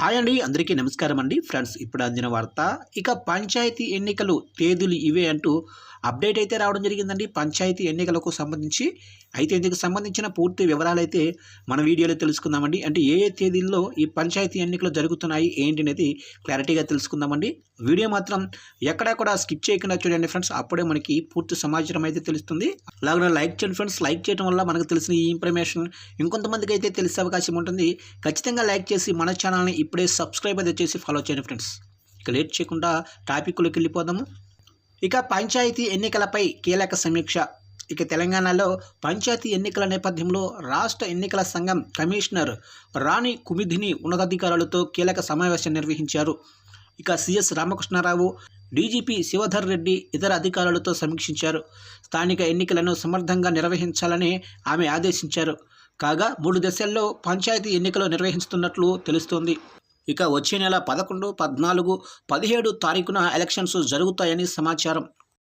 Hi అండి, అందరికీ నమస్కారం అండి. ఫ్రెండ్స్, ఇప్పుడు అందిన వార్త. ఇక పంచాయతీ ఎన్నికలు తేదీలు ఇవే అంటూ అప్డేట్ అయితే రావడం జరిగిందండి. పంచాయతీ ఎన్నికలకు సంబంధించి అయితే ఇందుకు సంబంధించిన పూర్తి వివరాలైతే మన వీడియోలో తెలుసుకుందామండి. అంటే ఏ ఏ తేదీల్లో ఈ పంచాయతీ ఎన్నికలు జరుగుతున్నాయి ఏంటి అనేది క్లారిటీగా తెలుసుకుందామండి. వీడియో మాత్రం ఎక్కడా కూడా స్కిప్ చేయకుండా చూడండి ఫ్రెండ్స్. అప్పుడే మనకి పూర్తి సమాచారం అయితే తెలుస్తుంది. అలాగే లైక్ చేయండి ఫ్రెండ్స్. లైక్ చేయడం వల్ల మనకు తెలిసిన ఈ ఇన్ఫర్మేషన్ ఇంకొంతమందికి అయితే తెలిసే అవకాశం ఉంటుంది. ఖచ్చితంగా లైక్ చేసి మన ఛానల్ని ఇప్పుడే సబ్స్క్రైబ్ అయితే చేసి ఫాలో చేయండి ఫ్రెండ్స్. ఇక లేట్ చేయకుండా టాపిక్లోకి వెళ్ళిపోదాము. ఇక పంచాయతీ ఎన్నికలపై కీలక సమీక్ష. ఇక తెలంగాణలో పంచాయతీ ఎన్నికల నేపథ్యంలో రాష్ట్ర ఎన్నికల సంఘం కమిషనర్ రాణి కుమిధిని ఉన్నతాధికారులతో కీలక సమావేశం నిర్వహించారు. ఇక సిఎస్ రామకృష్ణారావు, డీజీపీ శివధర్ రెడ్డి ఇతర అధికారులతో సమీక్షించారు. స్థానిక ఎన్నికలను సమర్థంగా నిర్వహించాలని ఆమె ఆదేశించారు. కాగా 3 దశల్లో పంచాయతీ ఎన్నికలు నిర్వహిస్తున్నట్లు తెలుస్తోంది. ఇక వచ్చే నెల 11, 14, 17 తారీఖున ఎలక్షన్స్ జరుగుతాయని సమాచారం.